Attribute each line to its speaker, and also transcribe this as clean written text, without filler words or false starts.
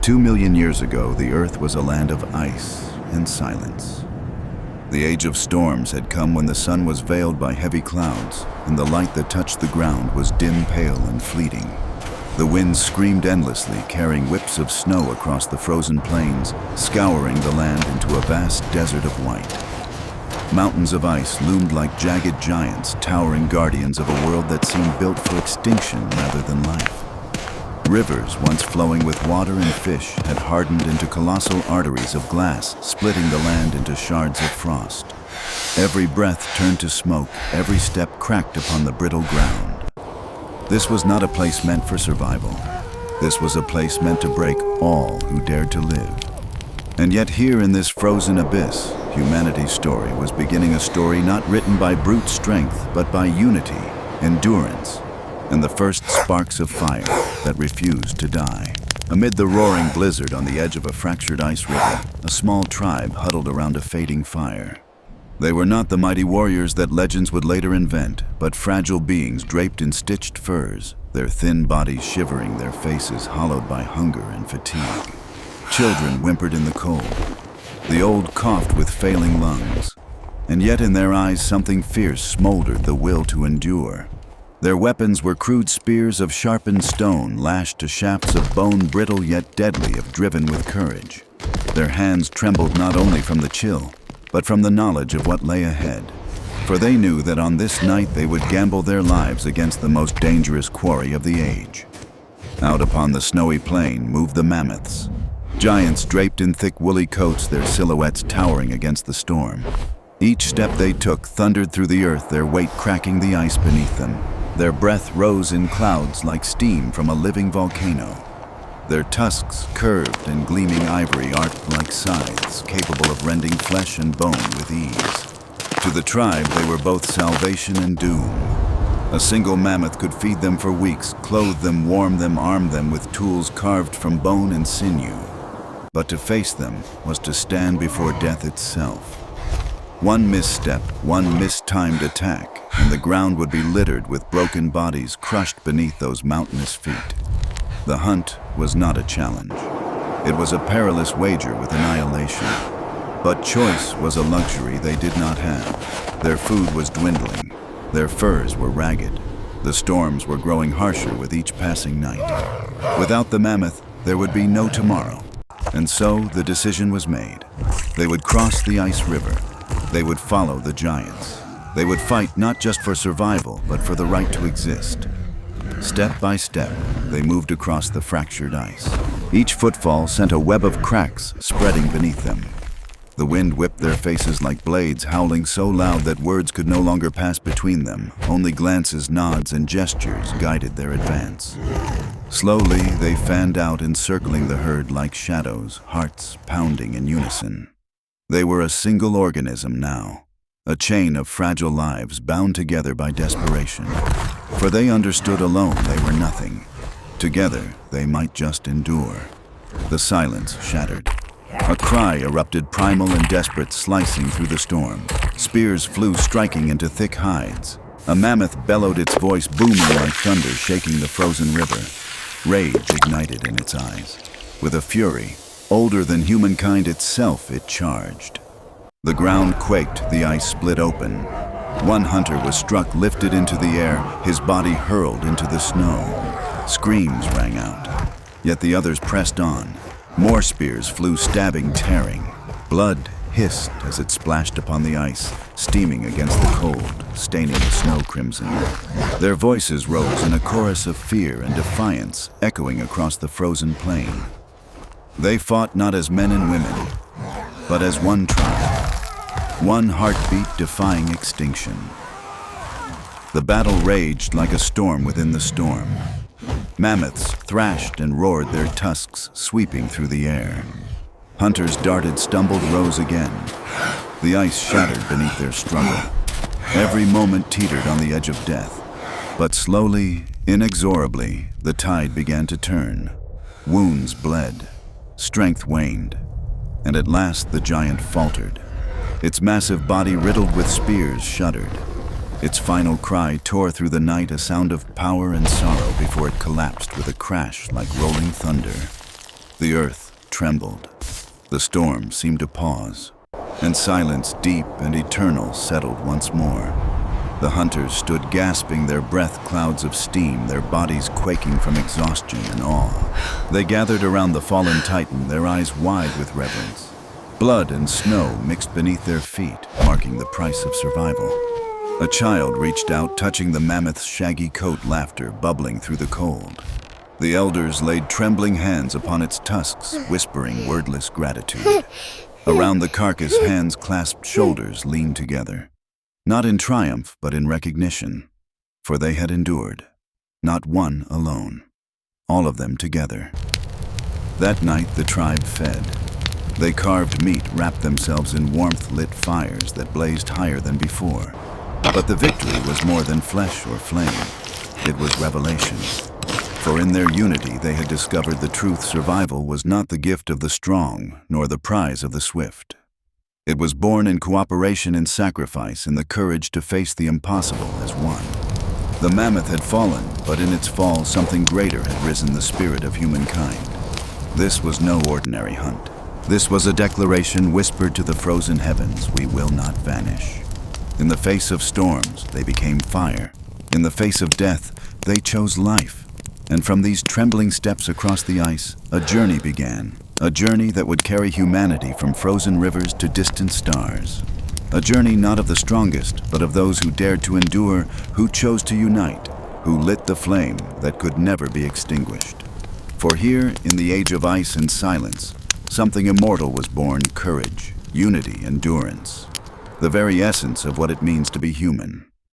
Speaker 1: 2 million years ago, the Earth was a land of ice and silence. The age of storms had come when the sun was veiled by heavy clouds, and the light that touched the ground was dim, pale, and fleeting. The winds screamed endlessly, carrying whips of snow across the frozen plains, scouring the land into a vast desert of white. Mountains of ice loomed like jagged giants, towering guardians of a world that seemed built for extinction rather than life. Rivers, once flowing with water and fish, had hardened into colossal arteries of glass, splitting the land into shards of frost. Every breath turned to smoke, every step cracked upon the brittle ground. This was not a place meant for survival. This was a place meant to break all who dared to live. And yet here in this frozen abyss, humanity's story was beginning, a story not written by brute strength, but by unity, endurance, and the first sparks of fire that refused to die. Amid the roaring blizzard on the edge of a fractured ice river, a small tribe huddled around a fading fire. They were not the mighty warriors that legends would later invent, but fragile beings draped in stitched furs, their thin bodies shivering, their faces hollowed by hunger and fatigue. Children whimpered in the cold. The old coughed with failing lungs. And yet in their eyes something fierce smoldered, the will to endure. Their weapons were crude spears of sharpened stone, lashed to shafts of bone, brittle yet deadly, if driven with courage. Their hands trembled not only from the chill, but from the knowledge of what lay ahead. For they knew that on this night they would gamble their lives against the most dangerous quarry of the age. Out upon the snowy plain moved the mammoths. Giants draped in thick woolly coats, their silhouettes towering against the storm. Each step they took thundered through the earth, their weight cracking the ice beneath them. Their breath rose in clouds like steam from a living volcano. Their tusks, curved and gleaming ivory, arched like scythes, capable of rending flesh and bone with ease. To the tribe, they were both salvation and doom. A single mammoth could feed them for weeks, clothe them, warm them, arm them with tools carved from bone and sinew. But to face them was to stand before death itself. One misstep, one mistimed attack, and the ground would be littered with broken bodies crushed beneath those mountainous feet. The hunt was not a challenge. It was a perilous wager with annihilation. But choice was a luxury they did not have. Their food was dwindling. Their furs were ragged. The storms were growing harsher with each passing night. Without the mammoth, there would be no tomorrow. And so the decision was made. They would cross the ice river. They would follow the giants. They would fight not just for survival, but for the right to exist. Step by step, they moved across the fractured ice. Each footfall sent a web of cracks spreading beneath them. The wind whipped their faces like blades, howling so loud that words could no longer pass between them. Only glances, nods, and gestures guided their advance. Slowly, they fanned out, encircling the herd like shadows, hearts pounding in unison. They were a single organism now, a chain of fragile lives bound together by desperation. For they understood alone they were nothing. Together, they might just endure. The silence shattered. A cry erupted, primal and desperate, slicing through the storm. Spears flew, striking into thick hides. A mammoth bellowed, its voice booming like thunder, shaking the frozen river. Rage ignited in its eyes. With a fury older than humankind itself, it charged. The ground quaked, the ice split open. One hunter was struck, lifted into the air, his body hurled into the snow. Screams rang out, yet the others pressed on. More spears flew, stabbing, tearing. Blood hissed as it splashed upon the ice, steaming against the cold, staining the snow crimson. Their voices rose in a chorus of fear and defiance, echoing across the frozen plain. They fought not as men and women, but as one tribe, one heartbeat defying extinction. The battle raged like a storm within the storm. Mammoths thrashed and roared, their tusks sweeping through the air. Hunters darted, stumbled, rose again. The ice shattered beneath their struggle. Every moment teetered on the edge of death. But slowly, inexorably, the tide began to turn. Wounds bled. Strength waned, and at last the giant faltered. Its massive body, riddled with spears, shuddered. Its final cry tore through the night, a sound of power and sorrow, before it collapsed with a crash like rolling thunder. The earth trembled. The storm seemed to pause, and silence deep and eternal settled once more. The hunters stood gasping, their breath clouds of steam, their bodies quaking from exhaustion and awe. They gathered around the fallen titan, their eyes wide with reverence. Blood and snow mixed beneath their feet, marking the price of survival. A child reached out, touching the mammoth's shaggy coat, laughter bubbling through the cold. The elders laid trembling hands upon its tusks, whispering wordless gratitude. Around the carcass, hands clasped, shoulders leaned together. Not in triumph, but in recognition. For they had endured. Not one alone. All of them together. That night the tribe fed. They carved meat, wrapped themselves in warmth-lit fires that blazed higher than before. But the victory was more than flesh or flame. It was revelation. For in their unity they had discovered the truth: survival was not the gift of the strong, nor the prize of the swift. It was born in cooperation and sacrifice, in the courage to face the impossible as one. The mammoth had fallen, but in its fall something greater had risen: the spirit of humankind. This was no ordinary hunt. This was a declaration whispered to the frozen heavens: we will not vanish. In the face of storms, they became fire. In the face of death, they chose life. And from these trembling steps across the ice, a journey began. A journey that would carry humanity from frozen rivers to distant stars. A journey not of the strongest, but of those who dared to endure, who chose to unite, who lit the flame that could never be extinguished. For here, in the age of ice and silence, something immortal was born: courage, unity, endurance. The very essence of what it means to be human.